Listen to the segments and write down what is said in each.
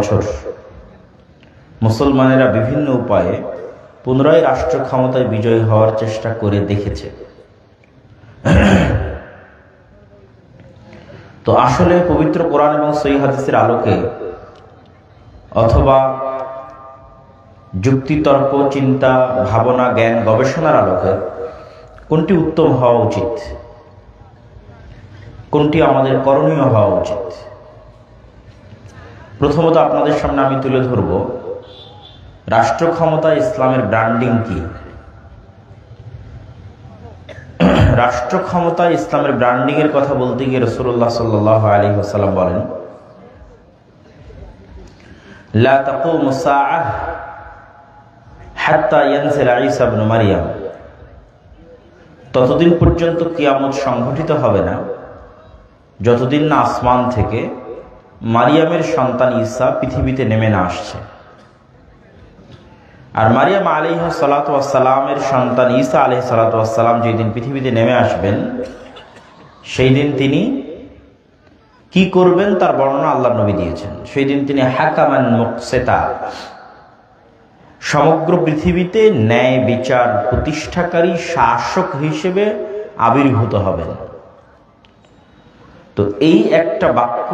বছর মুসলমানেরা বিভিন্ন উপায়ে পুনরায় রাষ্ট্র ক্ষমতায় বিজয়ী হওয়ার চেষ্টা করে দেখেছে। তো আসলে পবিত্র কোরআন এবং সহিহ হাদিসের আলোকে অথবা যুক্তি, তর্ক, চিন্তা, ভাবনা, জ্ঞান, গবেষণার আলোকে কোনটি উত্তম হওয়া উচিত, কোনটি আমাদের করণীয় হওয়া উচিত? প্রথমত আপনাদের সামনে আমি তুলে ধরব রাষ্ট্র ক্ষমতা ইসলামের ব্র্যান্ডিং কি। রাষ্ট্র ক্ষমতা ইসলামের ব্র্যান্ডিং এর কথা বলতে গিয়ে রাসূলুল্লাহ সাল্লাল্লাহু আলাইহি ওয়াসাল্লাম বলেন, লা তাকুমু সাআহ হাত্তা ইয়ানজিলা ঈসা ইবনে মারইয়াম। ততদিন পর্যন্ত কিয়ামত সংঘটিত হবে না যতদিন না আসমান থেকে মারিয়ামের সন্তান ঈসা পৃথিবীতে নেমে না আসছে। আর মারিয়াম আলাইহিস সালাতু ওয়াস সালামের সন্তান ঈসা আলাইহিস সালাতু ওয়াস সালাম যেদিন পৃথিবীতে নেমে আসবেন, সেই দিন তিনি কি করবেন তার বর্ণনা আল্লাহর নবী দিয়েছেন। সেই দিন তিনি হাকামান মুকসিতা, সমগ্র পৃথিবীতে ন্যায় বিচার প্রতিষ্ঠাকারী শাসক হিসেবে আবির্ভূত হবেন। তো এই একটা বাক্য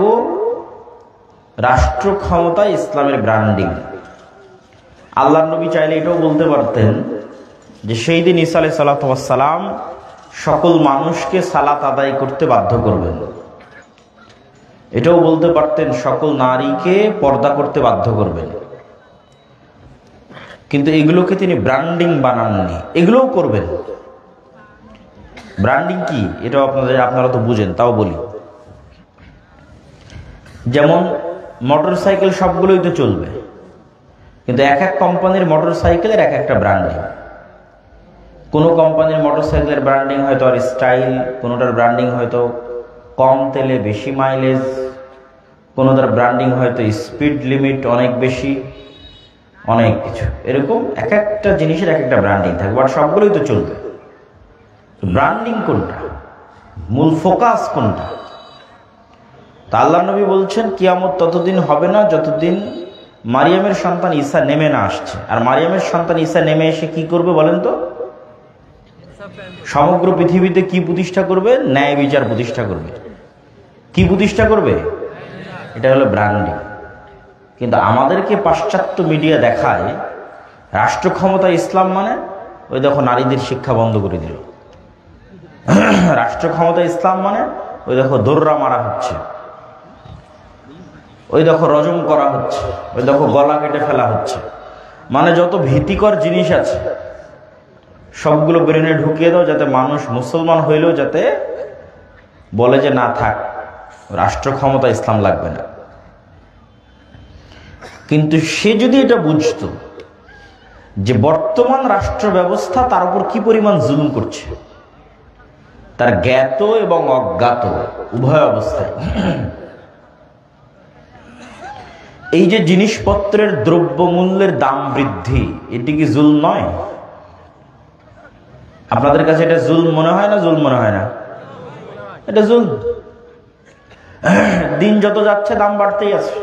রাষ্ট্র ক্ষমতা ইসলামের ব্র্যান্ডিং। আল্লাহর নবী চাইলে এটাও বলতে পারতেন যে সেই দিন ঈসা আলাইহিস সালাতু ওয়াস সালাম সকল মানুষকে সালাত আদায় করতে বাধ্য করবেন। এটাও বলতে পারতেন সকল নারীকে পর্দা করতে বাধ্য করবেন। কিন্তু এগুলোকে তিনি ব্র্যান্ডিং বানাননি, এগুলোও করবেন। ব্র্যান্ডিং কি এটাও আপনারা তো বুঝেন, তাও বলি। যেমন মোটরসাইকেল সবগুলোই তো চলবে, কিন্তু এক এক কোম্পানির মোটরসাইকেলের এক একটা ব্র্যান্ডিং। কোনো কোম্পানির মোটরসাইকেলের ব্র্যান্ডিং হয়তো আর স্টাইল, কোনোটার ব্র্যান্ডিং হয়তো কম তেলে বেশি মাইলেজ, কোনোটার ব্র্যান্ডিং হয়তো স্পিড লিমিট অনেক বেশি, অনেক কিছু। এরকম এক একটা জিনিসের এক একটা ব্র্যান্ডিং থাকবে, আর সবগুলোই তো চলবে। ব্র্যান্ডিং কোনটা, মূল ফোকাস কোনটা? তা আল্লাহ নবী বলছেন কিয়ামত ততদিন হবে না যতদিন মারিয়ামের সন্তান ঈসা নেমে না আসছে। আর মারিয়ামের সন্তান ঈসা নেমে এসে কি করবে বলেন তো? সমগ্র পৃথিবীতে কি প্রতিষ্ঠা করবে? ন্যায় বিচার প্রতিষ্ঠা করবে। কি প্রতিষ্ঠা করবে? এটা হলো ব্র্যান্ডিং। কিন্তু আমাদেরকে পাশ্চাত্য মিডিয়া দেখায় রাষ্ট্র ক্ষমতা ইসলাম মানে ওই দেখো নারীদের শিক্ষা বন্ধ করে দিল। রাষ্ট্র ক্ষমতা ইসলাম মানে ওই দেখো দোররা মারা হচ্ছে, ওই দেখো রজম করা হচ্ছে, ওই দেখো গলা কেটে ফেলা হচ্ছে। মানে যত ভীতিকর জিনিস আছে সবগুলো ব্রেনে ঢুকিয়ে দাও, যাতে মানুষ মুসলমান হইলেও যাতে বলে যে না থাক, রাষ্ট্র ক্ষমতা ইসলাম লাগবে না। কিন্তু সে যদি এটা বুঝতো যে বর্তমান রাষ্ট্র ব্যবস্থা তার উপর কি পরিমাণ জুলুম করছে, তার জ্ঞাত এবং অজ্ঞাত উভয় অবস্থায়, এই যে জিনিসপত্রের দ্রব্যমূল্যের দাম বৃদ্ধি, এটি কি জুলম নয়? আপনাদের কাছে এটা জুলম মনে হয় না? জুলম মনে হয় না? এটা জুলম। দিন যত যাচ্ছে দাম বাড়তেই আছে।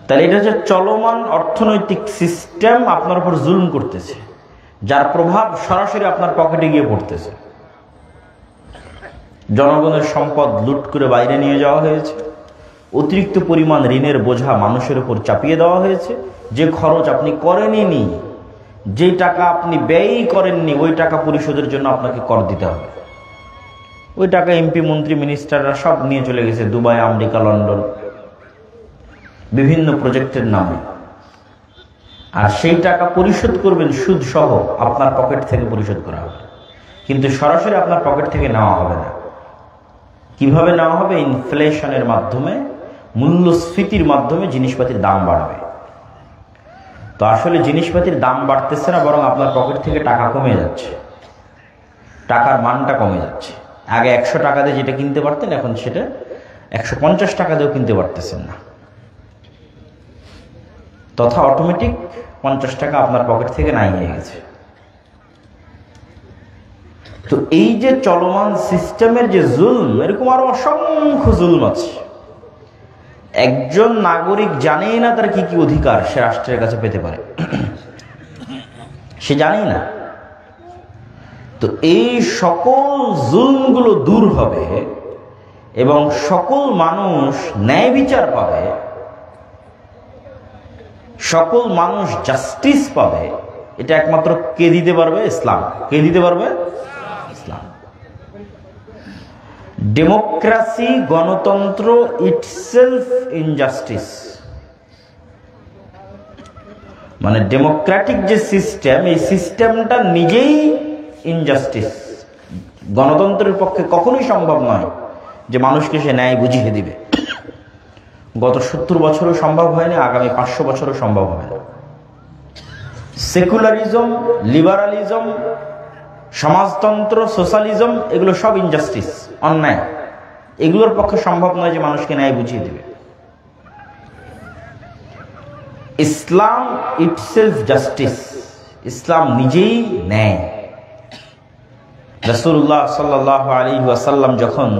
তাহলে এটা হচ্ছে চলমান অর্থনৈতিক সিস্টেম আপনার উপর জুলম করতেছে, যার প্রভাব সরাসরি আপনার পকেটে গিয়ে পড়তেছে। জনগণের সম্পদ লুট করে বাইরে নিয়ে যাওয়া হয়েছে, অতিরিক্ত পরিমাণ ঋণের বোঝা মানুষের উপর চাপিয়ে দেওয়া হয়েছে। যে খরচ আপনি করেননি, যে টাকা আপনি ব্যয়ই করেননি, ওই টাকা পরিশোধের জন্য আপনাকে কর দিতে হবে। ওই টাকা এমপি, মন্ত্রী, মিনিস্টাররা সব নিয়ে চলে গেছে দুবাই, আমেরিকা, লন্ডন, বিভিন্ন প্রজেক্টের নামে। আর সেই টাকা পরিশোধ করবেন সুদ সহ, আপনার পকেট থেকে পরিশোধ করা হবে, কিন্তু সরাসরি আপনার পকেট থেকে নেওয়া হবে না। কিভাবে নেওয়া হবে? ইনফ্লেশনের মাধ্যমে, মূল্যস্ফীতির মাধ্যমে জিনিসপাতির দাম বাড়বে। তো আসলে জিনিসপাতির দাম বাড়তেছে না, বরং আপনার পকেট থেকে টাকা কমে যাচ্ছে, টাকার মানটা কমে যাচ্ছে। আগে 100 টাকা দিয়ে যেটা কিনতে পারতেন, এখন সেটা 150 টাকা দিয়েও কিনতে পারতেছেন না। তথা অটোমেটিক 50 টাকা আপনার পকেট থেকে নাই হয়ে গেছে। তো এই যে চলমান সিস্টেমের যে জুলম, এরকম আরো অসংখ্য জুলম আছে। একজন নাগরিক জানেই না তার কি কি অধিকার সে রাষ্ট্রের কাছে পেতে পারে, সে জানেই না। তো এই সকল জুলমগুলো দূর হবে এবং সকল মানুষ ন্যায় বিচার পাবে, সকল মানুষ জাস্টিস পাবে। এটা একমাত্র কে দিতে পারবে? ইসলাম। কে দিতে পারবে? ইসলাম। ডেমোক্রেসি, গণতন্ত্র ইটসেলফ ইনজাস্টিস। মানে ডেমোক্রেটিক যে সিস্টেম, এই সিস্টেমটা নিজেই ইনজাস্টিস। গণতন্ত্রের পক্ষে কখনোই সম্ভব নয় যে মানুষকে সে ন্যায় বুঝিয়ে দিবে। গত 70 বছরও সম্ভব হয়নি, আগামী 500 বছরও সম্ভব হবে না। সেকুলারিজম, লিবারালিজম, সমাজতন্ত্র, সোশ্যালিজম, এগুলো সব ইনজাস্টিস, অন্যায়। এগুলোর পক্ষে সম্ভব নয় যে মানুষকে ন্যায় বুঝিয়ে দিবে। ইসলাম ইটসেলফ জাস্টিস। ইসলাম নিজেই ন্যায়। রাসূলুল্লাহ সাল্লাল্লাহু আলাইহি ওয়াসাল্লাম যখন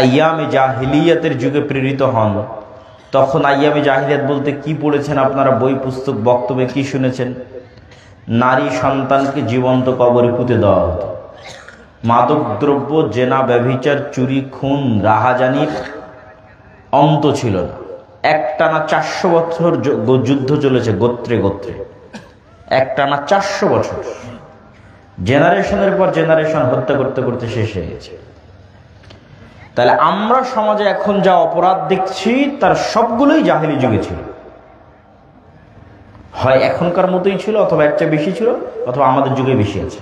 আইয়ামে জাহিলিয়াতের যুগে প্রেরিত হন, তখন আইয়ামে জাহিলিয়াত বলতে কি পড়েছেন আপনারা? বই, পুস্তক, বক্তব্যে কি শুনেছেন? নারী সন্তানকে জীবন্ত কবরে পুঁতে দেওয়া হতো। মাদকদ্রব্য, জেনা, ব্যভিচার, চুরি, খুন, রাহাজানির অন্ত ছিল না। একটানা 400 বছর যুদ্ধ চলেছে গোত্রে গোত্রে, একটানা 400 বছর। জেনারেশনের পর জেনারেশন হত্যা করতে করতে শেষ হয়ে গেছে। তাহলে আমরা সমাজে এখন যা অপরাধ দেখছি তার সবগুলোই জাহেলি যুগে ছিল। হয় এখনকার মতোই ছিল, অথবা একটা বেশি ছিল, অথবা আমাদের যুগে বেশি আছে।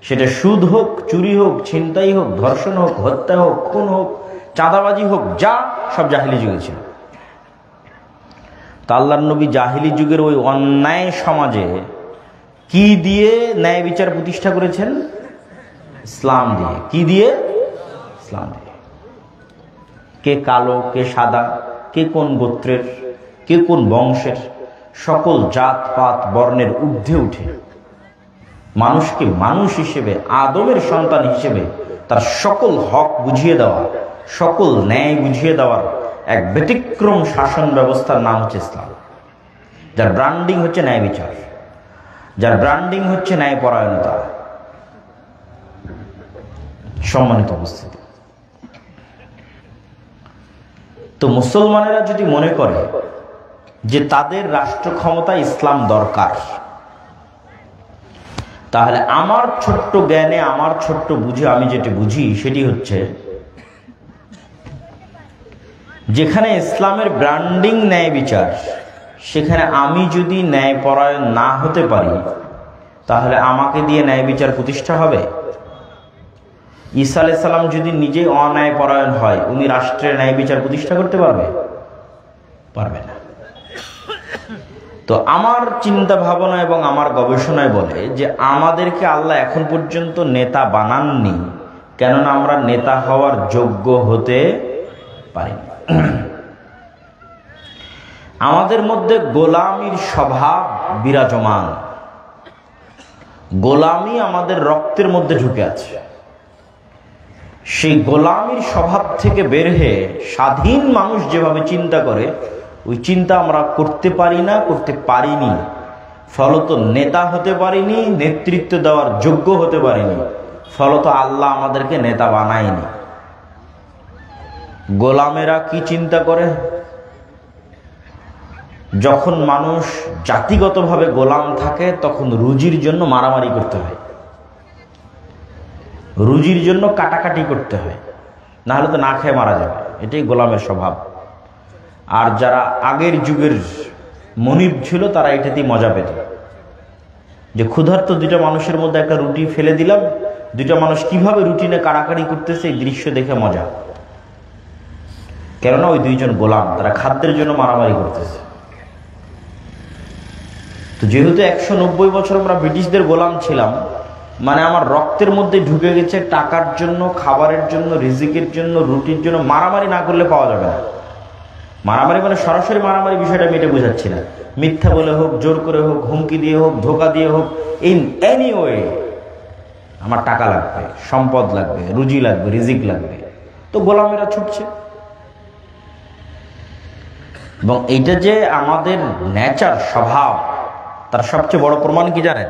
সেটা সুদ হোক, চুরি হোক, ছিনতাই হোক, ধর্ষণ হোক, হত্যা হোক, খুন হোক, চাঁদাবাজি হোক, যা সব জাহেলি যুগে ছিল। তা আল্লাহর নবী জাহেলি যুগের ওই অন্যায় সমাজে কি দিয়ে ন্যায় বিচার প্রতিষ্ঠা করেছেন? ইসলাম দিয়ে। কি দিয়ে? ইসলাম দিয়ে। কে কালো, কে সাদা, কে কোন গোত্রের, কে কোন বংশের, সকল জাত পাত বর্ণের ঊর্ধ্বে উঠে মানুষকে মানুষ হিসেবে, আদমের সন্তান হিসেবে তার সকল হক বুঝিয়ে দেওয়া, সকল ন্যায় বুঝিয়ে দেওয়ার এক ব্যতিক্রম শাসন ব্যবস্থার নাম হচ্ছে ইসলাম। যার ব্র্যান্ডিং হচ্ছে ন্যায় বিচার, যার ব্র্যান্ডিং হচ্ছে ন্যায়পরায়ণতা। সম্মানিত উপস্থিতি, তো মুসলমানেরা যদি মনে করে যে তাদের রাষ্ট্র ক্ষমতা ইসলাম দরকার, তাহলে আমার ছোট্ট জ্ঞানে, আমার ছোট্ট বুঝে আমি যেটা বুঝি সেটি হচ্ছে, যেখানে ইসলামের ব্র্যান্ডিং ন্যায় বিচার, সেখানে আমি যদি ন্যায়পরায়ণ না হতে পারি, তাহলে আমাকে দিয়ে ন্যায় বিচার প্রতিষ্ঠা হবে? ঈসা আলাইহিস সালাম যদি নিজে অন্যায়পরায়ণ হয়, উনি রাষ্ট্রের ন্যায় বিচার প্রতিষ্ঠা করতে পারবে? পারবে না। তো আমার চিন্তা ভাবনা এবং আমার গবেষণায় বলে যে আমাদেরকে আল্লাহ এখন পর্যন্ত নেতা বানাননি, কেননা আমরা নেতা হওয়ার যোগ্য হতে পারিনি। আমাদের মধ্যে গোলামির স্বভাব বিরাজমান। গোলামি আমাদের রক্তের মধ্যে ঢুকে আছে। সেই গোলামির স্বভাব থেকে বের হয়ে স্বাধীন মানুষ যেভাবে চিন্তা করে, ওই চিন্তা আমরা করতে পারি না, করতে পারিনি। ফলত নেতা হতে পারিনি, নেতৃত্ব দেওয়ার যোগ্য হতে পারিনি। ফলত আল্লাহ আমাদেরকে নেতা বানায়নি। গোলামেরা কি চিন্তা করে? যখন মানুষ জাতিগতভাবে গোলাম থাকে, তখন রুজির জন্য মারামারি করতে হয়, রুজির জন্য কাটাকাটি করতে হয়, না হলে তো না খেয়ে মারা যাবে। এটাই গোলামের স্বভাব। আর যারা আগের যুগের মনিব ছিল, তারা এটাতেই মজা পেত, যে ক্ষুধার্ত দুইটা মানুষের মধ্যে একটা রুটি ফেলে দিলাম, দুইটা মানুষ কিভাবে রুটি নিয়ে কাড়াকাড়ি করতেছে এই দৃশ্য দেখে মজা। কেননা ওই দুইজন গোলাম, তারা খাদ্যের জন্য মারামারি করতেছে। তো যেহেতু 190 বছর আমরা ব্রিটিশদের গোলাম ছিলাম, মানে আমার রক্তের মধ্যে ঢুকে গেছে টাকার জন্য, খাবারের জন্য, রিজিকের জন্য, রুটির জন্য মারামারি না করলে পাওয়া যাবে না। মারামারি মানে সরাসরি মারামারি, বিষয়টা আমি এটা বুঝাচ্ছি না। মিথ্যা বলে হোক, জোর করে হোক, হুমকি দিয়ে হোক, ধোকা দিয়ে হোক, ইন এনি ওয়ে আমার টাকা লাগবে, সম্পদ লাগবে, রুজি লাগবে, রিজিক লাগবে। তো গোলামেরা ছুটছে। এবং এইটা যে আমাদের নেচার, স্বভাব, তার সবচেয়ে বড় প্রমাণ কি জানেন?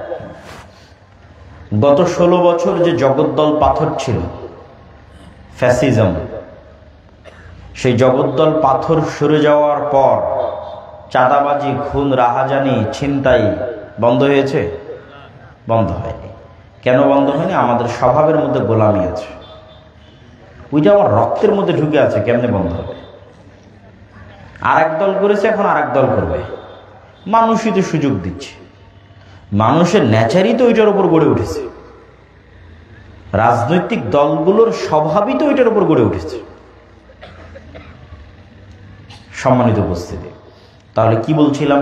গত 16 বছর যে জগদ্দল পাথর ছিল, ফ্যাসিজম, সেই জগদ্দল পাথর সরে যাওয়ার পর চাঁদাবাজি, খুন, রাহাজানি, ছিনতাই বন্ধ হয়েছে? বন্ধ হয়নি। কেন বন্ধ হয়নি? আমাদের স্বভাবের মধ্যে গোলামি আছে, ওইটা আমার রক্তের মধ্যে ঢুকে আছে। কেমনে বন্ধ হবে? আর এক দল করেছে, এখন আর এক দল করবে। মানুষই তো সুযোগ দিচ্ছে, মানুষের নেচারই তো ওইটার উপর গড়ে উঠেছে, রাজনৈতিক দলগুলোর স্বভাবই তো ওইটার উপর গড়ে উঠেছে। সম্মানিত উপস্থিতি, তাহলে কি বলছিলাম?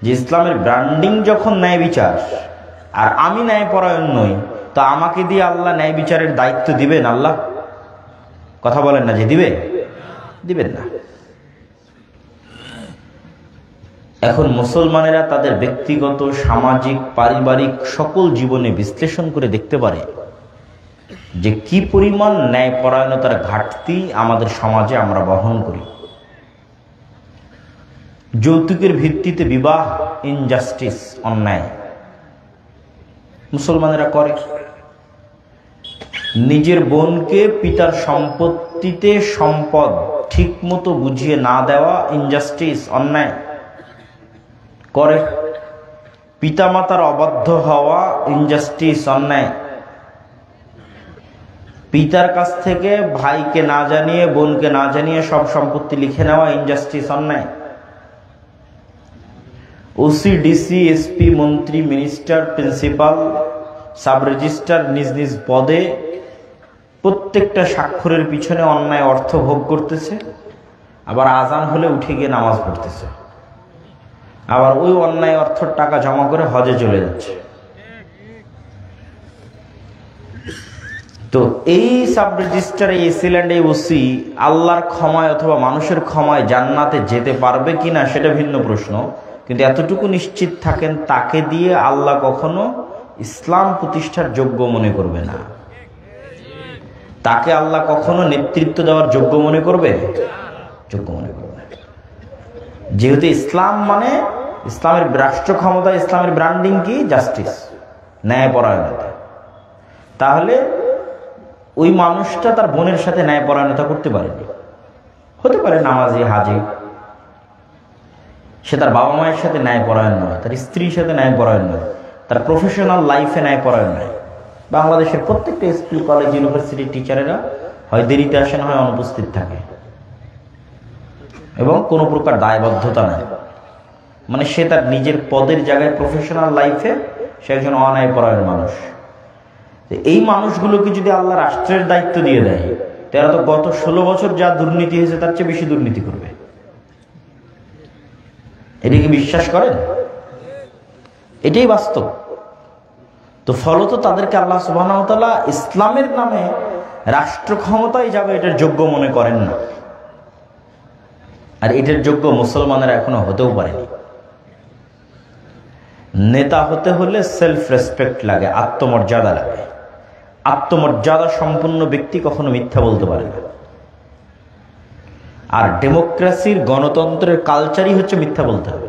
যে ইসলামের ব্র্যান্ডিং যখন ন্যায় বিচার, আর আমি ন্যায়পরায়ণ নই, তো আমাকে দিয়ে আল্লাহ ন্যায় বিচারের দায়িত্ব দিবেন? আল্লাহ কথা বলেন না যে দিবে, দিবেন না। এখন মুসলমানেরা তাদের ব্যক্তিগত, সামাজিক, পারিবারিক সকল জীবনে বিশ্লেষণ করে দেখতে পারে যে কি পরিমাণ ন্যায়পরায়ণতার ঘাটতি আমাদের সমাজে আমরা বহন করি। যৌতুকের ভিত্তিতে বিবাহ, ইনজাস্টিস, অন্যায় মুসলমানেরা করে। নিজের বোনকে পিতার সম্পত্তিতে সম্পদ ঠিক মতো বুঝিয়ে না দেওয়া, ইনজাস্টিস, অন্যায় করে। পিতামাতার অবাধ্য হওয়া, ইনজাস্টিস, অন্যায়। পিতার কাছ থেকে ভাইকে না জানিয়ে, বোনকে না জানিয়ে সব সম্পত্তি লিখে নেওয়া, ইনজাস্টিস, অন্যায়। ওসি, ডিসি, এসপি, মন্ত্রী, মিনিস্টার, প্রিন্সিপাল, সাব রেজিস্ট্রার নিজ নিজ পদে প্রত্যেকটা স্বাক্ষরের পিছনে অন্যায় অর্থ ভোগ করতেছে, আবার আজান হলে উঠে গিয়ে নামাজ পড়তেছে, আবার ওই অন্যায় অর্থের টাকা জমা করে হজে চলে যাচ্ছে। তো এই সাব রেজিস্ট্রার, এই এসিল্যান্ড, এই ওসি আল্লাহর ক্ষমায় অথবা মানুষের ক্ষমায় জান্নাতে যেতে পারবে কিনা সেটা ভিন্ন প্রশ্ন, কিন্তু এতটুকু নিশ্চিত থাকেন তাকে দিয়ে আল্লাহ কখনো ইসলাম প্রতিষ্ঠার যোগ্য মনে করবে না। তাকে আল্লাহ কখনো নেতৃত্ব দেওয়ার যোগ্য মনে করবে? যোগ্য মনে করবে। যেহেতু ইসলাম মানে, ইসলামের রাষ্ট্র ক্ষমতা, ইসলামের ব্র্যান্ডিং কি? জাস্টিস, ন্যায়পরায়ণতা। তাহলে ওই মানুষটা তার বোনের সাথে ন্যায়পরায়ণতা করতে পারেনি। হতে পারে নামাজি, হাজি, সে তার বাবা মায়ের সাথে ন্যায়পরায়ণ নয়, তার স্ত্রীর সাথে ন্যায়পরায়ণ নয়, তার প্রফেশনাল লাইফে ন্যায়পরায়ণ নয়। বাংলাদেশের প্রত্যেকটা স্কুল, কলেজ, ইউনিভার্সিটির টিচারেরা হয় দেরিতে আসেন, হয় অনুপস্থিত থাকে, এবং কোনো প্রকার দায়বদ্ধতা নাই। মানে সে তার নিজের পদের জায়গায়, প্রফেশনাল লাইফে সে একজন অন্যায়পরায়ণ মানুষ। এই মানুষগুলোকে যদি আল্লাহ রাষ্ট্রের দায়িত্ব দিয়ে দেয়, তারা তো গত 16 বছর যা দুর্নীতি হয়েছে তার চেয়ে বেশি দুর্নীতি করবে। এটা কি বিশ্বাস করেন? এটাই বাস্তব। তো ফলত তাদেরকে আল্লাহ সুবহানাহু ওয়া তাআলা ইসলামের নামে রাষ্ট্র ক্ষমতায় যাবে এটার যোগ্য মনে করেন না। আর এটার যোগ্য মুসলমানেরা এখনো হতেও পারেনি। নেতা হতে হলে সেলফ রেসপেক্ট লাগে, আত্মমর্যাদা লাগে। আত্মমর্যাদা সম্পন্ন ব্যক্তি কখনো মিথ্যা বলতে পারে না। আর ডেমোক্রেসির, গণতন্ত্রের কালচারই হচ্ছে মিথ্যা বলতে হবে।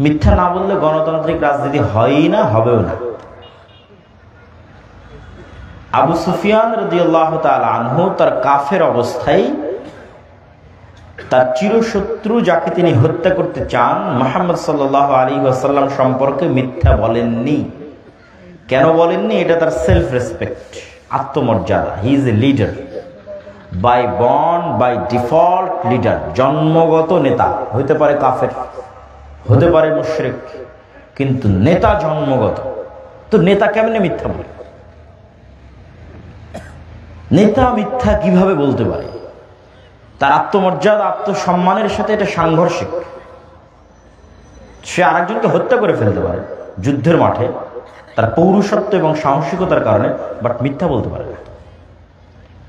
মিথ্যা না বললে গণতান্ত্রিক রাজনীতি হয়ই না, হবেও না। আবু সুফিয়ান রাদিয়াল্লাহু তাআলা আনহু তার কাফের অবস্থায় তার চিরশত্রু যাকে তিনি হত্যা করতে চান, মুহাম্মদ সাল্লাল্লাহু আলাইহি ওয়াসাল্লাম সম্পর্কে মিথ্যা বলেননি। কেন বলেননি? এটা তার সেলফ রেসপেক্ট, আত্মমর্যাদা। He is a leader, by born, by default leader, জন্মগত নেতা। হতে পারে কাফের, হতে পারে মুশরিক, কিন্তু নেতা জন্মগত। তো নেতা কেমনে মিথ্যা বলে? নেতা মিথ্যা কিভাবে বলতে পারে? তার আত্মমর্যাদা, আত্মসম্মানের সাথে এটা সাংঘর্ষিক। সে আরেকজনকে হত্যা করে ফেলতে পারে যুদ্ধের মাঠে তার পৌরুষত্ব এবং সাহসিকতার কারণে, বাট মিথ্যা বলতে পারে না।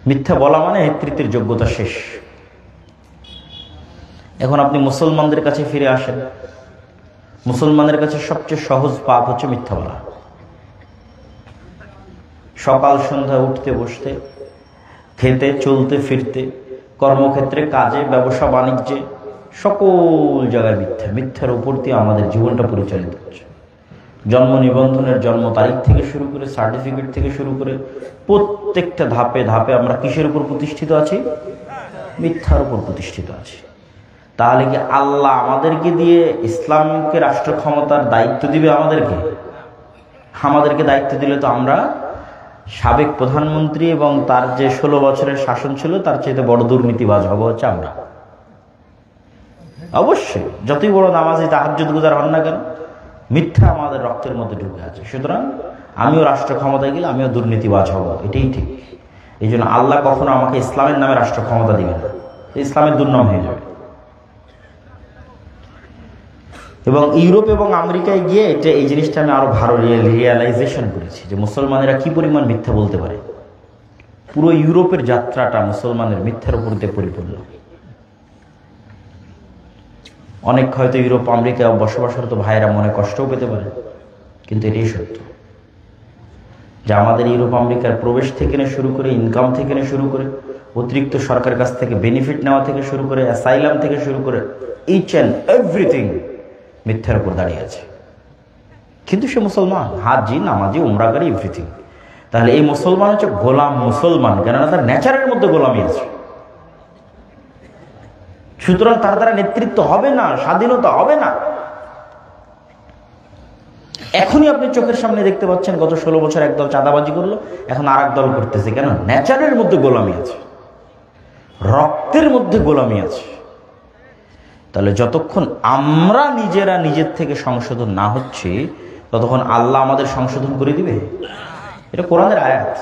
মিথ্যা বলা মানে নেতৃত্বের যোগ্যতা শেষ। এখন আপনি মুসলমানদের কাছে ফিরে আসেন। মুসলমানের কাছে সবচেয়ে সহজ পাপ হচ্ছে মিথ্যা বলা। সকাল সন্ধ্যা উঠতে বসতে, খেতে, চলতে ফিরতে, কর্মক্ষেত্রে, কাজে, ব্যবসা বাণিজ্যে সকল জায়গায় মিথ্যা, মিথ্যার উপর দিয়ে আমাদের জীবনটা পরিচালিত হচ্ছে। জন্ম নিবন্ধনের জন্ম তারিখ থেকে শুরু করে, সার্টিফিকেট থেকে শুরু করে প্রত্যেকটা ধাপে ধাপে আমরা কিসের উপর প্রতিষ্ঠিত আছি? মিথ্যার উপর প্রতিষ্ঠিত আছি। তাহলে কি আল্লাহ আমাদেরকে দিয়ে ইসলামকে রাষ্ট্র ক্ষমতার দায়িত্ব দিবে? আমাদেরকে দায়িত্ব দিলে তো আমরা সাবেক প্রধানমন্ত্রী এবং তার যে 16 বছরের শাসন ছিল তার চাইতে বড় দুর্নীতিবাজ হবো হচ্ছে আমরা। অবশ্যই যতই বড় নামাজি তাহাজ্জুদ গুজার হন না কেন, মিথ্যা আমাদের রক্তের মধ্যে ঢুকে আছে। সুতরাং আমিও রাষ্ট্র ক্ষমতায় গেলে আমিও দুর্নীতিবাজ হব, এটাই ঠিক। এই জন্য আল্লাহ কখনো আমাকে ইসলামের নামে রাষ্ট্র ক্ষমতা দিবেন না, ইসলামের দুর্নাম হয়ে যাবে। এবং ইউরোপ এবং আমেরিকায় গিয়ে এই জিনিসটা আমি আরো ভালো রিয়েলাইজেশন করেছি যে মুসলমানেরা কি পরিমাণ মিথ্যা বলতে পারে। পুরো ইউরোপের যাত্রাটা মুসলমানের মিথ্যার উপর দিয়ে পরিপূর্ণ। অনেক হয়তো ইউরোপ আমেরিকায় বসবাসরত ভাইয়েরা মনে কষ্টও পেতে পারে, কিন্তু এটাই সত্য যে আমাদের ইউরোপ আমেরিকার প্রবেশ থেকে শুরু করে, ইনকাম থেকে শুরু করে, অতিরিক্ত সরকারের কাছ থেকে বেনিফিট নেওয়া থেকে শুরু করে, অ্যাসাইলাম থেকে শুরু করে, ইচ অ্যান্ড এভরিথিং মিথ্যার উপর দাঁড়িয়ে আছে। কিন্তু সে মুসলমান, হাজি, নামাজি, উমরাকারী, এভরিথিং। তাহলে এই মুসলমান হচ্ছে গোলাম মুসলমান, কেননা তার নেচারের মধ্যে গোলামি আছে। সুতরাং তার দ্বারা নেতৃত্ব হবে না, স্বাধীনতা হবে না। এখনই আপনি চোখের সামনে দেখতে পাচ্ছেন গত 16 বছর একদল চাঁদাবাজি করলো, এখন আর এক দল করতেছে। কেন? নেচারের মধ্যে গোলামি আছে, রক্তের মধ্যে গোলামি আছে। তাহলে যতক্ষণ আমরা নিজেরা নিজের থেকে সংশোধন না হচ্ছে, ততক্ষণ আল্লাহ আমাদের সংশোধন করে দিবে? এটা কোরআনের আয়াত।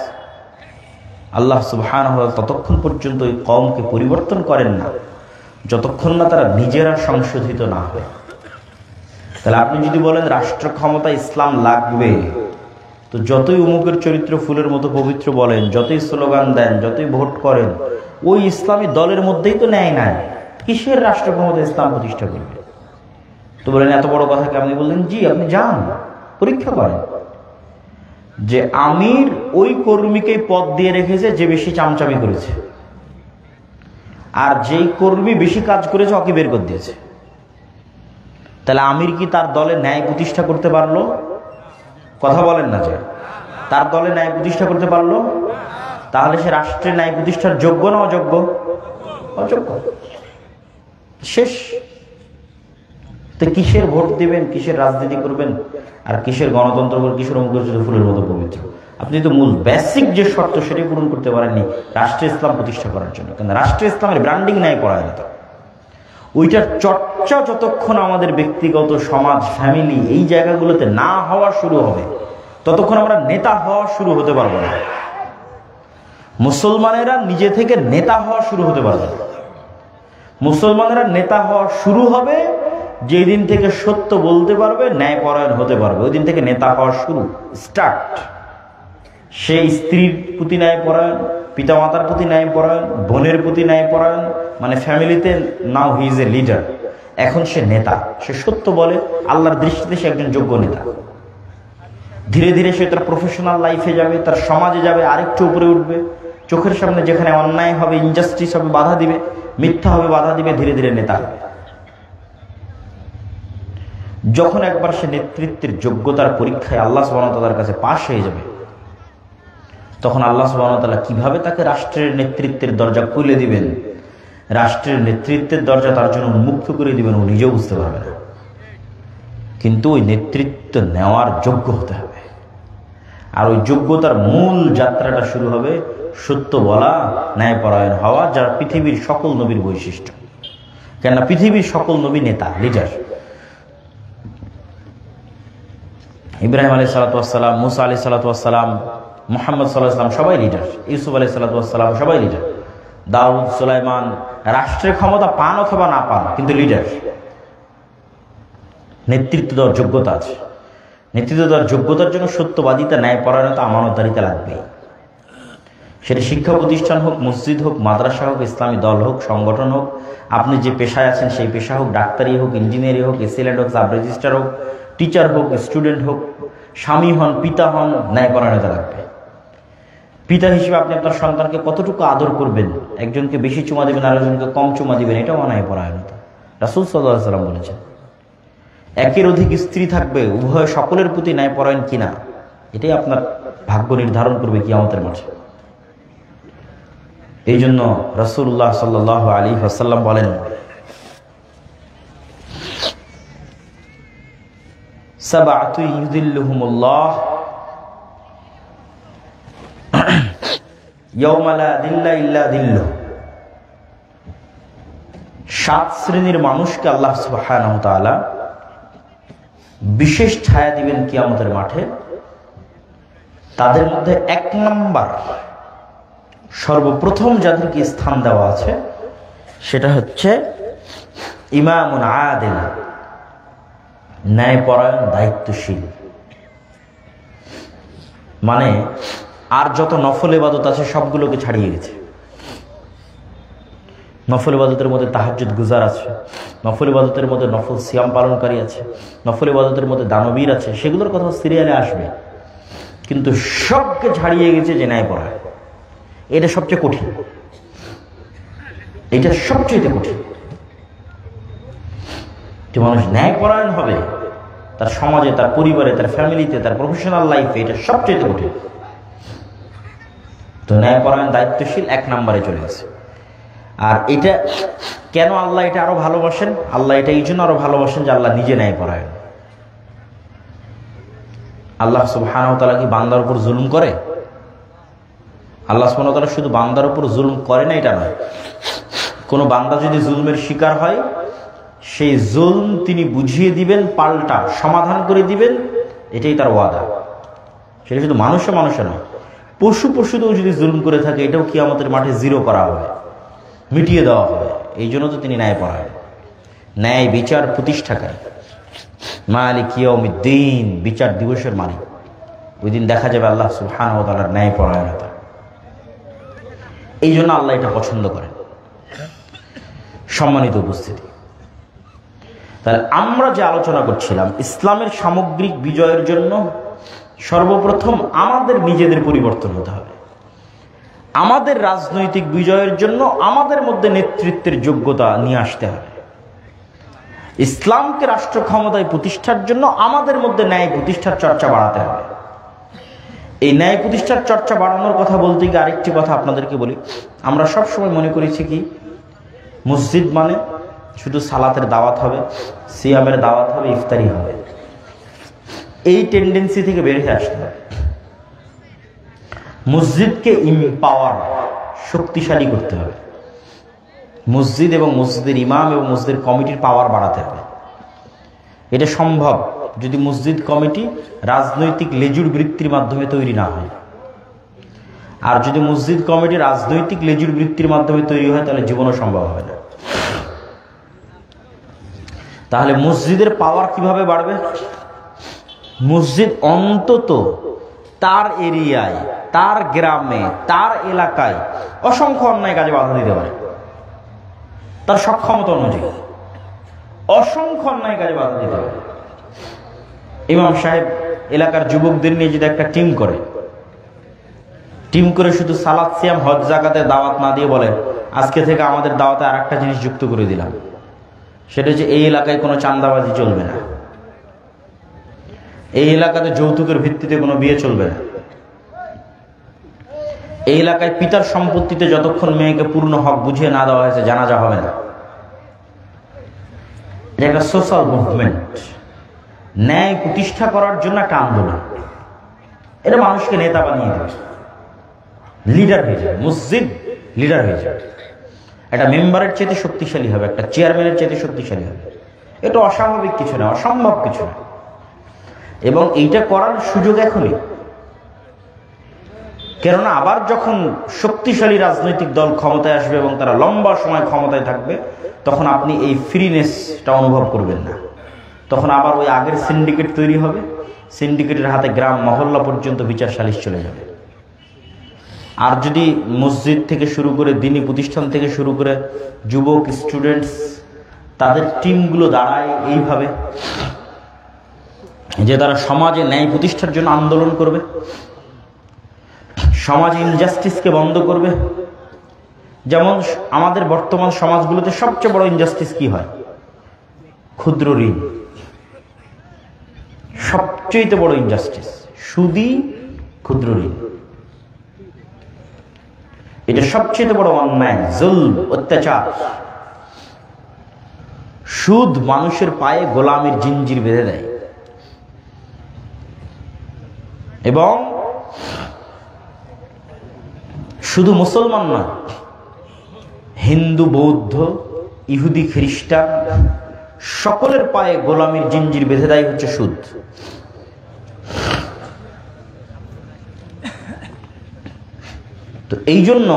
আল্লাহ সুবহানাহু ওয়া তাআলা ততক্ষণ পর্যন্ত এই কওমকে পরিবর্তন করেন না যতক্ষণ না তারা নিজেরা সংশোধিত না হয়। তাহলে আপনি যদি বলেন রাষ্ট্র ক্ষমতা ইসলাম লাগবে, তো যতই উমুকের চরিত্র ফুলের মতো পবিত্র বলেন, যতই স্লোগান দেন, যতই ভোট করেন, ওই ইসলামী দলের মধ্যেই তো ন্যায় নাই। কিসের রাষ্ট্র ক্ষমতা ইসলাম প্রতিষ্ঠা করবে? তো বলেন এত বড় কথা কি? আপনি বললেন জি, আপনি যান পরীক্ষা করেন যে আমির ওই কর্মীকে পদ দিয়ে রেখেছে যে বেশি চামচামি করেছে, আর যেই কর্মী বেশি কাজ করেছে ওকে বের করে দিয়েছে। তাহলে আমির কি তার দলে ন্যায় প্রতিষ্ঠা করতে পারলো? কথা বলেন না। যে তার দলে ন্যায় প্রতিষ্ঠা করতে পারলো, তাহলে সে রাষ্ট্রে ন্যায় প্রতিষ্ঠার যোগ্য না অযোগ্য? অযোগ্য। শেষ। তো কিসের ভোট দিবেন, কিসের রাজনীতি করবেন, আর কিসের গণতন্ত্র করবেন, কিসের অমুক ফুলের মতো পবিত্র? আপনি তো মূল বেসিক যে শর্ত সেটাই পূরণ করতে পারেননি রাষ্ট্রে ইসলাম প্রতিষ্ঠা করার জন্য। কিন্তু রাষ্ট্রে ইসলামের ব্র্যান্ডিং নাই পড়া যেত, ওইটার চর্চা যতক্ষণ আমাদের ব্যক্তিগত, সমাজ, ফ্যামিলি এই জায়গাগুলোতে না হওয়া শুরু হবে, ততক্ষণ আমরা নেতা হওয়া শুরু হতে পারবো না। মুসলমানেরা নিজে থেকে নেতা হওয়া শুরু হতে পারবে না। মুসলমানেরা নেতা হওয়া শুরু হবে যেই দিন থেকে সত্য বলতে পারবে, ন্যায়পরায়ণ হতে পারবে, ওই দিন থেকে নেতা হওয়া শুরু, স্টার্ট। সে স্ত্রীর প্রতি ন্যায়পরায়ণ, পিতামাতার প্রতি ন্যায়পরায়ণ, বোনের প্রতি ন্যায়পরায়ণ, মানে ফ্যামিলিতে নাও হি ইজ এ লিডার। এখন সে নেতা, সে সত্য বলে, আল্লাহর দৃষ্টিতে সে একজন যোগ্য নেতা। ধীরে ধীরে সে তার প্রফেশনাল লাইফে যাবে, তার সমাজে যাবে, আরেকটু উপরে উঠবে। চোখের সামনে যেখানে অন্যায় হবে, ইনজাস্টিস হবে, বাধা দিবে, মিথ্যা হবে, বাধা দিবে, ধীরে ধীরে নেতা হবে। যখন একবার সে নেতৃত্বের যোগ্যতার পরীক্ষায় আল্লাহ সুবহানাহু ওয়া তাআলার কাছে পাশ হয়ে যাবে, তখন আল্লাহ সুবহানাহু ওয়া তাআলা কিভাবে তাকে রাষ্ট্রের নেতৃত্বের দরজা খুলে দিবেন, রাষ্ট্রের নেতৃত্বের দরজা তার জন্য উন্মুক্ত করে দিবেন, ও নিজেও বুঝতে পারবে না। কিন্তু ওই নেতৃত্ব নেওয়ার যোগ্য হতে হবে। আর ওই যোগ্যতার মূল যাত্রাটা শুরু হবে সত্য বলা, ন্যায়পরায়ণ হওয়া, যার পৃথিবীর সকল নবীর বৈশিষ্ট্য। কেননা পৃথিবীর সকল নবী নেতা, লিডার। ইব্রাহিম আলাইহিস সালাতু ওয়াস সালাম, মুসা আলাইহিস সালাতু ওয়াস সালাম, মুহাম্মদ সাল্লাল্লাহু আলাইহি ওয়াসাল্লাম সবাই লিডার, ইউসুফ আলাইহিস সালাতু ওয়াস সালাম সবাই লিডার, দাউদ, সুলাইমান। রাষ্ট্রের ক্ষমতা পান অথবা না পান, কিন্তু লিডার। নেতৃত্ব দেওয়ার যোগ্যতা আছে। নেতৃত্ব দেওয়ার যোগ্যতার জন্য সত্যবাদিতা, ন্যায়পরায়ণতা, আমানতদারিতা লাগবেই। সেটা শিক্ষা প্রতিষ্ঠান হোক, মসজিদ হোক, মাদ্রাসা হোক, ইসলামী দল হোক, সংগঠন হোক, আপনি যে পেশায় আছেন সেই পেশা হোক, ডাক্তারি হোক, ইঞ্জিনিয়ারিং হোক, এসিল্যান্ড হোক, সাব রেজিস্ট্রার হোক, টিচার হোক, স্টুডেন্ট হোক, স্বামী হন, পিতা হন, ন্যায়পরায়ণতা লাগবে। পিতা হিসেবে আপনি আপনার সন্তানকে কতটুকু আদর করবেন, একজনকে বেশি চুমা দিবেন, আরেকজনকে কম চুমা দিবেন, এটাও ন্যায়পরায়ণতা। রাসূল সাল্লাল্লাহু আলাইহি ওয়াসাল্লাম বলেছেন। একের অধিক স্ত্রী থাকবে, উভয় সকলের প্রতি ন্যায়পরায়ণ কিনা, এটাই আপনার ভাগ্য নির্ধারণ করবে কিয়ামতের মাঠে। এই জন্য রাসূলুল্লাহ সাল্লাল্লাহু আলাইহি ওয়াসাল্লাম বলেন, সাবআতু ইউযিল্লুহুমুল্লাহ ইয়াওমা লা যিল্লা ইল্লা যিল্লুহু। 7 শ্রেণীর মানুষকে আল্লাহ সুবহানাহু ওয়া তাআলা বিশেষ ছায়া দিবেন কিয়ামতের মাঠে। তাদের মধ্যে 1 নম্বর, সর্বপ্রথম যাদেরকে স্থান দেওয়া আছে সেটা হচ্ছে ইমামুন আদিল, ন্যায়পরায়ণ, দায়িত্বশীল। মানে আর যত নফল ইবাদত আছে সবগুলোকে ছাড়িয়ে গেছে। নফল ইবাদতের মধ্যে তাহাজ্জুদ গুজার আছে, নফল ইবাদতের মধ্যে নফল সিয়াম পালনকারী আছে, নফল ইবাদতের মধ্যে দানবীর আছে, সেগুলোর কথা সিরিয়ালে আসবে। কিন্তু সবকে ছাড়িয়ে গেছে যে ন্যায়পরায়ণ। এটা সবচেয়ে কঠিন, এটা সবচেয়ে কঠিন। যে মানুষ ন্যায়পরায়ণ হবে তার সমাজে, তার পরিবারে, তার ফ্যামিলিতে, তার প্রফেশনাল লাইফে, এটা সবচেয়ে কঠিন। তো ন্যায়পরায়ণ, দায়িত্বশীল 1 নম্বরে চলে গেছে। আর এটা কেন আল্লাহ এটা আরো ভালোবাসেন? আল্লাহ এটা এই জন্য আরো ভালোবাসেন যে আল্লাহ নিজে ন্যায়পরায়ণ। আল্লাহ সুবহানাহু ওয়া তাআলা কি বান্দার উপর জুলুম করে? আল্লাহ সুবহানাহু ওয়া তাআলা শুধু বান্দার উপর জুলুম করে না এটা নয়, কোনো বান্দা যদি জুলমের শিকার হয় সেই জুলম তিনি বুঝিয়ে দিবেন, পাল্টা সমাধান করে দিবেন, এটাই তার ওয়াদা। সেটা শুধু মানুষে নয়, পশুতেও যদি জুলম করে থাকে এটাও কিয়ামতের মাঠে জিরো করা হবে, মিটিয়ে দেওয়া হবে। এই জন্য তো তিনি ন্যায়পরায়ণ, ন্যায় বিচার প্রতিষ্ঠাকারী, মালিক ইয়াউমিদ্দিন, বিচার দিবসের মালিক। ওই দিন দেখা যাবে আল্লাহ সুবহানাহু ওয়া তাআলার ন্যায়পরায়ণতা। এই জন্য আল্লাহ এটা পছন্দ করেন। সম্মানিত উপস্থিতি, তাহলে আমরা যে আলোচনা করছিলাম, ইসলামের সামগ্রিক বিজয়ের জন্য সর্বপ্রথম আমাদের নিজেদের পরিবর্তন হতে হবে। আমাদের রাজনৈতিক বিজয়ের জন্য আমাদের মধ্যে নেতৃত্বের যোগ্যতা নিয়ে আসতে হবে। ইসলামকে রাষ্ট্র ক্ষমতায় প্রতিষ্ঠার জন্য আমাদের মধ্যে ন্যায় প্রতিষ্ঠার চর্চা বাড়াতে হবে। এই ন্যায় প্রতিষ্ঠার চর্চা বাড়ানোর কথা বলতে গিয়ে আরেকটি কথা আপনাদেরকে বলি। আমরা সব সময় মনে করেছি কি, মসজিদ মানে শুধু সালাতের দাওয়াত হবে, সিয়ামের দাওয়াত হবে, ইফতারি হবে। এই টেন্ডেন্সি থেকে বের হয়ে আসতে হবে। মসজিদকে এম্পাওয়ার, শক্তিশালী করতে হবে। মসজিদ এবং মসজিদের ইমাম এবং মসজিদের কমিটির পাওয়ার বাড়াতে হবে। এটা সম্ভব যদি মসজিদ কমিটি রাজনৈতিক লেজুর বৃত্তির মাধ্যমে তৈরি না হয়। আর যদি মসজিদ কমিটি রাজনৈতিক লেজুর বৃত্তির মাধ্যমে তৈরি হয় তাহলে জীবনও সম্ভব হবে না। তাহলে মসজিদের পাওয়ার কিভাবে বাড়বে? মসজিদ অন্তত তার এরিয়ায়, তার গ্রামে, তার এলাকায় অসংখ্য অন্যায় কাজে বাধা দিতে পারে। তার সক্ষমতা অনুযায়ী অসংখ্য অন্যায় কাজে বাধা দিতে পারে। ইমাম সাহেব এলাকার যুবকদের নিয়ে যদি একটা টিম করে শুধু সালাত, সিয়াম, হজ, যাকাতের দাওয়াত না দিয়ে বলে, আজকে থেকে আমাদের দাওয়াতে আর একটা জিনিস যুক্ত করে দিলাম, সেটা হচ্ছে এই এলাকায় কোনো চাঁদাবাজি চলবে না, এই এলাকাতে যৌতুকের ভিত্তিতে কোনো বিয়ে চলবে না, এই এলাকায় পিতার সম্পত্তিতে যতক্ষণ মেয়েকে পূর্ণ হক বুঝিয়ে না দেওয়া হয়েছে জানাজা হবে না। এটা একটা সোশ্যাল মুভমেন্ট, ন্যায় প্রতিষ্ঠা করার জন্য একটা আন্দোলন। এটা মানুষকে নেতা বানিয়ে দেবে, লিডার হয়ে যাবে। মসজিদ লিডার হয়ে যাবে, একটা মেম্বারের চেয়ে শক্তিশালী হবে, একটা চেয়ারম্যানের চেয়ে শক্তিশালী হবে। এটা অস্বাভাবিক কিছু না, অসম্ভব কিছু না। এবং এইটা করার সুযোগ এখনই। কেননা আবার যখন শক্তিশালী রাজনৈতিক দল ক্ষমতায় আসবে এবং তারা লম্বা সময় ক্ষমতায় থাকবে, তখন আপনি এই ফ্রিনেসটা অনুভব করবেন না। তখন আবার ওই আগের সিন্ডিকেট তৈরি হবে, সিন্ডিকেটের হাতে গ্রাম মহল্লা পর্যন্ত বিচার সালিশ চলে যাবে। আর যদি মসজিদ থেকে শুরু করে, দ্বীনি প্রতিষ্ঠান থেকে শুরু করে যুবক, স্টুডেন্টস, তাদের টিমগুলো দাঁড়ায় এইভাবে যে তারা সমাজে ন্যায় প্রতিষ্ঠার জন্য আন্দোলন করবে, সমাজে ইনজাস্টিসকে বন্ধ করবে। যেমন আমাদের বর্তমান সমাজগুলোতে সবচেয়ে বড় ইনজাস্টিস কি হয়? ক্ষুদ্র ঋণ, সবচেয়ে বড় ইনজাস্টিস সুদই ক্ষুদ্র ঋণ। এটা সবচেয়ে বড় অন্যায়, জুলম, অত্যাচার। সুদ মানুষের পায়ে গোলামির জিঞ্জির বেঁধে দেয়। এবং শুধু মুসলমান না, হিন্দু, বৌদ্ধ, ইহুদি, খ্রিস্টান সকলের পায়ে গোলামির জিঞ্জির বেঁধে দেয় হচ্ছে সুদ। তো এই জন্য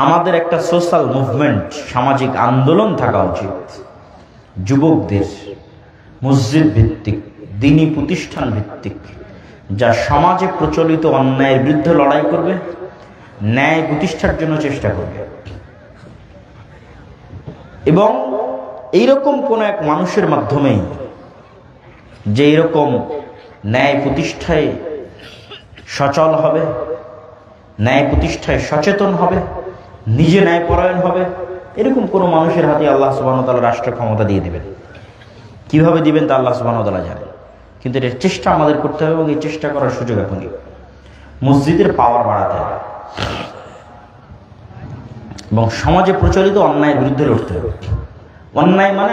আমাদের একটা সোশ্যাল মুভমেন্ট, সামাজিক আন্দোলন থাকা উচিত, যুবকদের, মসজিদ ভিত্তিক, দ্বীনি প্রতিষ্ঠান ভিত্তিক, যা সমাজে প্রচলিত অন্যায়ের বিরুদ্ধে লড়াই করবে, ন্যায় প্রতিষ্ঠার জন্য চেষ্টা করবে। এবং এইরকম কোন এক মানুষের মাধ্যমেই যে এরকম ন্যায় প্রতিষ্ঠায় সচল হবে, ন্যায় প্রতিষ্ঠায় সচেতন হবে, নিজে ন্যায়পরায়ণ হবে, এরকম কোন মানুষের হাতে আল্লাহ সুবহানাহু ওয়া তাআলা রাষ্ট্র ক্ষমতা দিয়ে দিবেন। কিভাবে দিবেন তা আল্লাহ সুবহানাহু ওয়া তাআলা জানেন, কিন্তু এর চেষ্টা আমাদের করতে হবে। এবং এই চেষ্টা করার সুযোগ এখনই। মসজিদের পাওয়ার বাড়াতে হবে এবং সমাজে প্রচলিত অন্যায়ের বিরুদ্ধে লড়তে হবে। অন্যায় মানে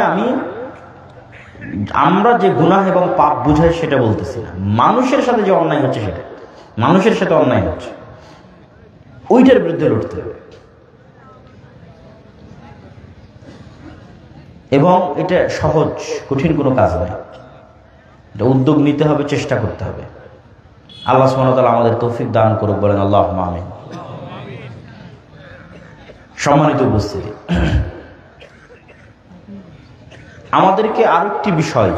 আমরা যে গুনাহ এবং পাপ বুঝাই সেটা বলতেছি না, মানুষের সাথে যে অন্যায় হচ্ছে, সেটা মানুষের সাথে অন্যায় হচ্ছে, ওইটার বিরুদ্ধে লড়তে হবে। এবং এটা সহজ, কঠিন কোনো কাজ নয়। এটা উদ্যোগ নিতে হবে, চেষ্টা করতে হবে। আল্লাহ সুবহানাহু ওয়া তাআলা আমাদের তৌফিক দান করুক, বলেন আল্লাহুম্মা আমিন। সম্মানিত উপস্থিতি, আমাদেরকে আরো একটি বিষয়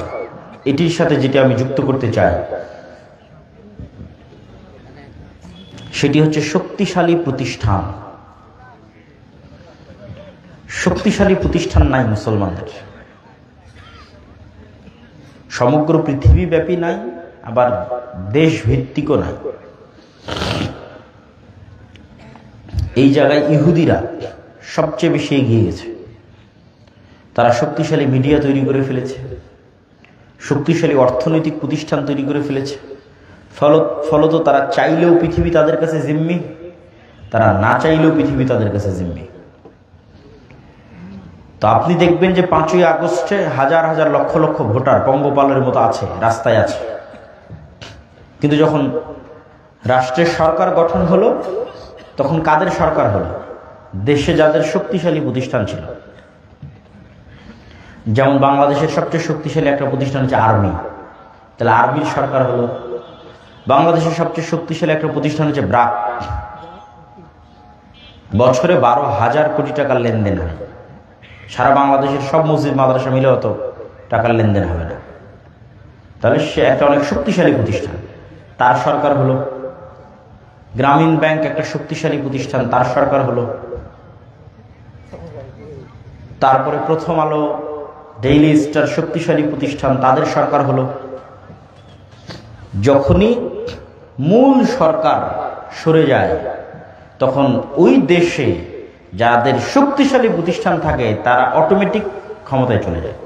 এটির সাথে যেটা আমি যুক্ত করতে চাই, সেটি হচ্ছে শক্তিশালী প্রতিষ্ঠান। শক্তিশালী প্রতিষ্ঠান নাই মুসলমানদের, সমগ্র পৃথিবীব্যাপী নাই, আবার দেশ ভিত্তিকও নাই। এই জায়গায় ইহুদিরা সবচেয়ে বেশি এগিয়ে গেছে। তারা শক্তিশালী মিডিয়া তৈরি করে ফেলেছে, শক্তিশালী অর্থনৈতিক প্রতিষ্ঠান তৈরি করে ফেলেছে। ফলত তারা চাইলেও পৃথিবী তাদের কাছে জিম্মি, তারা না চাইলেও পৃথিবী তাদের কাছে জিম্মি। তো আপনি দেখবেন যে 5ই আগস্টে হাজার হাজার লক্ষ লক্ষ ভোটার পঙ্গপালের মতো আছে, রাস্তায় আছে। কিন্তু যখন রাষ্ট্রের সরকার গঠন হলো, তখন কাদের সরকার হলো? দেশে যাদের শক্তিশালী প্রতিষ্ঠান ছিল। যেমন বাংলাদেশের সবচেয়ে শক্তিশালী একটা প্রতিষ্ঠান হচ্ছে আর্মি, তাহলে আর্মির সরকার হলো। বাংলাদেশের সবচেয়ে শক্তিশালী একটা প্রতিষ্ঠান হচ্ছে ব্র্যাক, বছরে 12,000 কোটি টাকার লেনদেন হয়। সারা বাংলাদেশের সব মসজিদ মাদ্রাসা মিলে অত টাকার লেনদেন হবে না, তাহলে সে একটা অনেক শক্তিশালী প্রতিষ্ঠান, তার সরকার হলো। গ্রামীণ ব্যাংক একটা শক্তিশালী প্রতিষ্ঠান, তার সরকার হলো। তারপরে প্রথম আলো, ডেইলি স্টার শক্তিশালী প্রতিষ্ঠান, তাদের সরকার হলো। যখনই মূল সরকার সরে যায়, তখন ওই দেশে যাদের শক্তিশালী প্রতিষ্ঠান থাকে তারা অটোমেটিক ক্ষমতায় চলে যায়।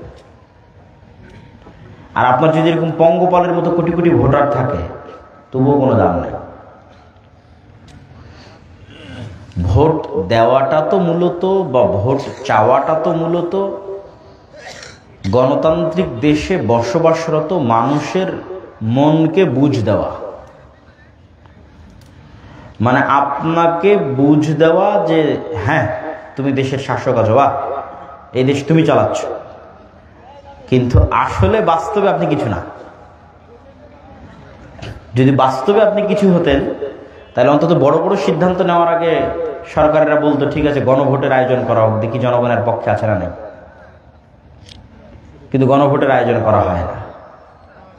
আর আপনার যদি এরকম পঙ্গপালের মতো কোটি কোটি ভোটার থাকে, তবুও কোনো দাম নেই। ভোট দেওয়াটা তো মূলত, বা ভোট চাওয়াটা তো মূলত গণতান্ত্রিক দেশে বসবাসরত মানুষের মনকে বুঝ দেওয়া, মানে আপনাকে বুঝ দেওয়া যে হ্যাঁ তুমি দেশের শাসক আছো, বা এই দেশ তুমি চালাচ্ছ, কিন্তু আসলে বাস্তবে আপনি কিছু না। যদি বাস্তবে আপনি কিছু হতেন, তাহলে অন্তত বড় বড় সিদ্ধান্ত নেওয়ার আগে সরকারেরা বলতো ঠিক আছে গণভোটের আয়োজন করা হোক, দেখি জনগণের পক্ষে আছে না নেই। কিন্তু গণভোটের আয়োজন করা হয় না।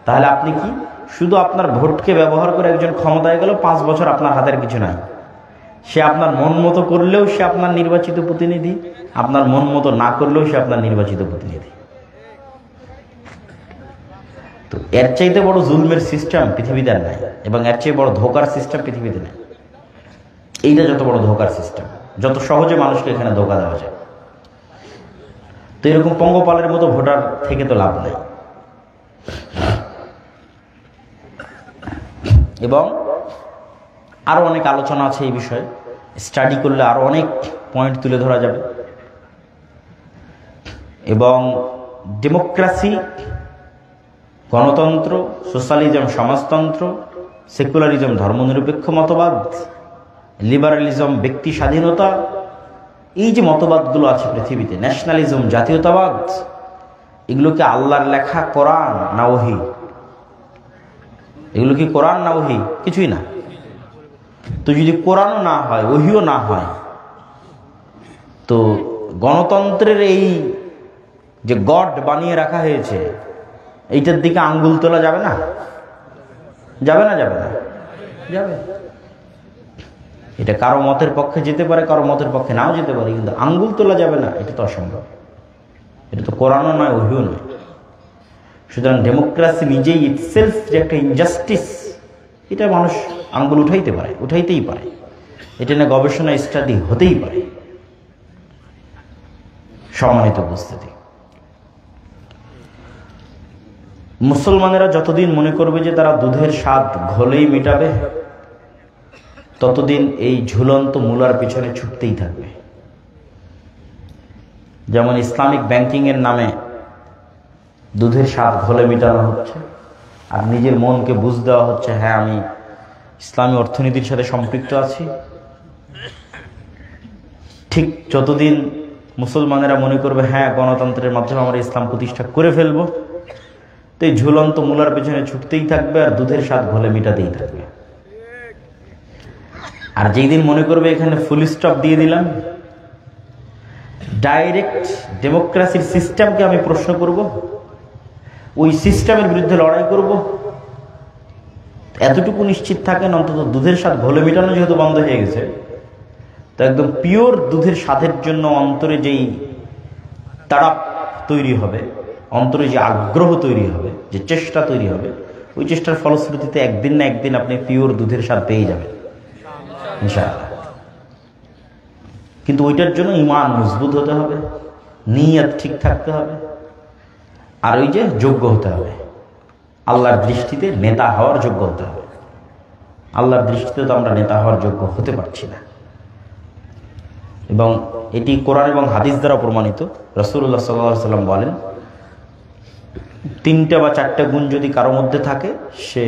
তাহলে আপনি কি শুধু আপনার ভোটকে ব্যবহার করে একজন ক্ষমতায় গেল, 5 বছর আপনার হাতের কিছু নাই। সে আপনার মন মতো করলেও সে আপনার নির্বাচিত প্রতিনিধি, আপনার মন মতো না করলেও সে আপনার নির্বাচিত প্রতিনিধি। তো এর চাইতে বড় জুলমের সিস্টেম পৃথিবীতে নাই, এবং এর চেয়ে বড় ধোকার সিস্টেম পৃথিবীতে নেই। এইটা যত বড় ধোকার সিস্টেম, যত সহজে মানুষকে এখানে ধোকা দেওয়া যায়। তো এরকম পঙ্গপালের মতো ভোটার থেকে তো লাভ নেই। এবং আরো অনেক আলোচনা আছে এই বিষয়ে, স্টাডি করলে আরো অনেক পয়েন্ট তুলে ধরা যাবে। এবং ডেমোক্রেসি, গণতন্ত্র, সোশ্যালিজম সমাজতন্ত্র, সেকুলারিজম ধর্মনিরপেক্ষ মতবাদ, লিবারালিজম ব্যক্তি স্বাধীনতা, এই যে মতবাদগুলো আছে পৃথিবীতে, ন্যাশনালিজম জাতীয়তাবাদ, এগুলো কি আল্লাহর লেখা কোরআন না ওহী? এগুলো কি কোরআন না ওহী? কিছুই না। তো যদি কোরআনও না হয়, ওহীও না হয়, তো গণতন্ত্রের এই যে গড বানিয়ে রাখা হয়েছে, এইটার দিকে আঙ্গুল তোলা যাবে না? যাবে না? যাবে না? যাবে। এটা কারো মতের পক্ষে যেতে পারে, কারো মতের পক্ষে নাও যেতে পারে, কিন্তু আঙ্গুল তোলা যাবে না, এটা তো অসম্ভব। এটা তো কোরআনও নয়, ওহীও নয়। সুতরাং ডেমোক্রেসি নিজেই ইটসেলফ যে একটা ইনজাস্টিস, এটা মানুষ আঙ্গুল উঠাইতে পারে, উঠাইতেই পারে। এটা নিয়ে গবেষণা স্টাডি হতেই পারে। সম্মানিত উপস্থিতি, মুসলমানেরা যতদিন মনে করবে যে তারা দুধের স্বাদ ঘোলেই মেটাবে, ততদিন এই ঝুলন্ত মূলার পিছনে ছুটতেই থাকবে। যেমন ইসলামিক ব্যাংকিং এর নামে দুধের স্বাদ ঘোলে মেটানো হচ্ছে, আর নিজের মনকে বুঝ দেওয়া হচ্ছে হ্যাঁ আমি ইসলামী অর্থনীতির সাথে সম্পৃক্ত আছি। ঠিক যতদিন মুসলমানেরা মনে করবে হ্যাঁ গণতন্ত্রের মাধ্যমে আমরা ইসলাম প্রতিষ্ঠা করে ফেলবো, তো এই ঝুলন্ত মূলার পেছনে ছুটতেই থাকবে আর দুধের স্বাদ ঘোলে মেটাতেই থাকবে। আর যেই দিন মনে করবে এখানে ফুল স্টপ দিয়ে দিলাম, ডাইরেক্ট ডেমোক্রেসির সিস্টেমকে আমি প্রশ্ন করব, ওই সিস্টেমের বিরুদ্ধে লড়াই করব, এতটুকু নিশ্চিত থাকেন অন্তত দুধের স্বাদ ঘোলে মেটানো যেহেতু বন্ধ হয়ে গেছে, তো একদম পিওর দুধের স্বাদের জন্য অন্তরে যেই তাড়াপ তৈরি হবে, অন্তরে যে আগ্রহ তৈরি হবে, যে চেষ্টা তৈরি হবে, ওই চেষ্টার ফলশ্রুতিতে একদিন না একদিন আপনি পিওর দুধের স্বাদ পেয়ে যাবেন ইনশাআল্লাহ। কিন্তু ওইটার জন্য ঈমান মজবুত হতে হবে, নিয়ত ঠিক থাকতে হবে, আর ওই যে যোগ্য হতে হবে, আল্লাহর দৃষ্টিতে নেতা হওয়ার যোগ্য হতে হবে। আল্লাহর দৃষ্টিতে তো আমরা নেতা হওয়ার যোগ্য হতে পারছি না। এবং এটি কোরআন এবং হাদিস দ্বারা প্রমাণিত। রাসূলুল্লাহ সাল্লাল্লাহু আলাইহি ওয়াসাল্লাম বলেন, 3টা বা 4টা গুণ যদি কারো মধ্যে থাকে, সে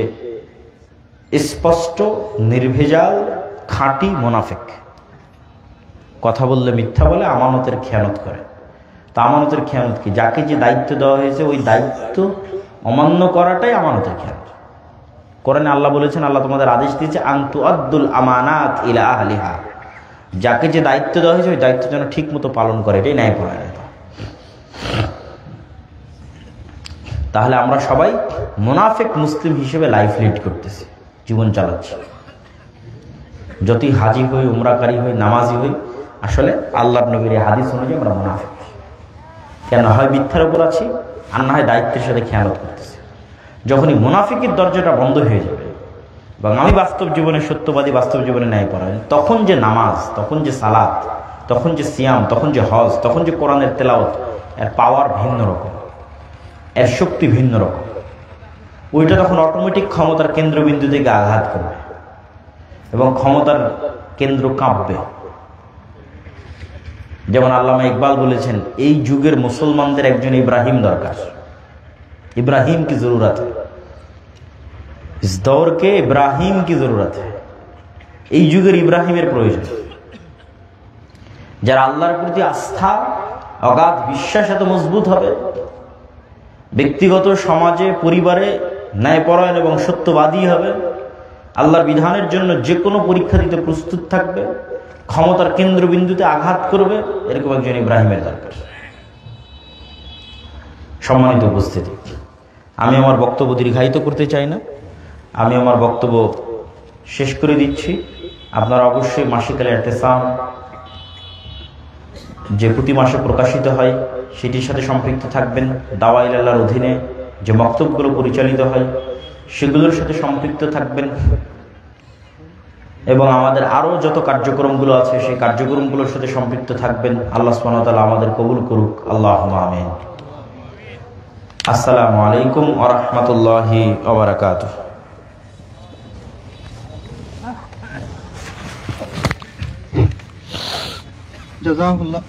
স্পষ্ট নির্ভেজাল খাঁটি মুনাফিক। কথা বললে মিথ্যা বলে, আমানতের খেয়ানত করে। তা আমানতের খেয়ানত কি? যাকে যে দায়িত্ব দেওয়া হয়েছে ওই দায়িত্ব অমান্য করাটাই আমানতের খেয়ানত। কোরআনে আল্লাহ বলেছেন, আল্লাহ তোমাদের আদেশ দিয়েছে আন তুআদ্দুল আমানাত ইলা আহলিহা, যাকে যে দায়িত্ব দেওয়া হয়েছে ওই দায়িত্ব যেন ঠিক মতো পালন করে, এটাই ন্যায়পরায়ণতা। তাহলে আমরা সবাই মুনাফিক মুসলিম হিসেবে লাইফ লিড করতেছি, জীবন চালাচ্ছি। যতই হাজি হই, উমরাকারী হই, নামাজি হই, আসলে আল্লাহর নবীর হাদিস অনুযায়ী আমরা মুনাফিক। কেন? হয় মিথ্যার উপর আছি, আর না হয় দায়িত্বের সাথে খেয়ানত করতেছি। যখনই মুনাফিকের দরজাটা বন্ধ হয়ে যাবে এবং আমি বাস্তব জীবনে সত্যবাদী, বাস্তব জীবনে ন্যায়পরায়ণ, তখন যে নামাজ, তখন যে সালাত, তখন যে সিয়াম, তখন যে হজ, তখন যে কোরআনের তেলাওয়াত, এর পাওয়ার ভিন্ন রকম, এর শক্তি ভিন্ন রকম। ওইটা তখন অটোমেটিক ক্ষমতার কেন্দ্রবিন্দু থেকে আঘাত করবে এবং ক্ষমতার কেন্দ্র কাঁপবে। যেমন আল্লামা ইকবাল বলেছেন, এই যুগের মুসলমানদের একজন ইব্রাহিম দরকার। इब्राहिम की जरूरत है, इस दौर के इब्राहिम की जरूरत है। এই যুগের ইব্রাহিমের প্রয়োজন, যারা আল্লাহর প্রতি আস্থা, অগাধ বিশ্বাস এত মজবুত হবে, ব্যক্তিগত সমাজে পরিবারে ন্যায়পরায়ণ এবং সত্যবাদী হবে, আল্লাহর বিধানের জন্য যে কোনো পরীক্ষা দিতে প্রস্তুত থাকবে, ক্ষমতার কেন্দ্রবিন্দুতে আঘাত করবে, এরকম একজন ইব্রাহিমের দরকার। সম্মানিত উপস্থিতি, আমি আমার বক্তব্য দীর্ঘায়িত করতে চাই না, আমি আমার বক্তব্য শেষ করে দিচ্ছি। আপনারা অবশ্যই মাসিক আল ইতিসাম যে প্রতি মাসে প্রকাশিত হয় সেটির সাথে সম্পৃক্ত থাকবেন। দাওয়া ইলাল্লাহর অধীনে যে বক্তব্যগুলো পরিচালিত হয় সেগুলোর সাথে সম্পৃক্ত থাকবেন। এবং আমাদের আরও যত কার্যক্রমগুলো আছে সেই কার্যক্রমগুলোর সাথে সম্পৃক্ত থাকবেন। আল্লাহ সুবহানাহু ওয়া তাআলা আমাদের কবুল করুক, আল্লাহুম্মা আমিন। আসসালামু আলাইকুম ওয়া রাহমাতুল্লাহি ওয়া বারাকাতুহু। জাযাকাল্লাহ।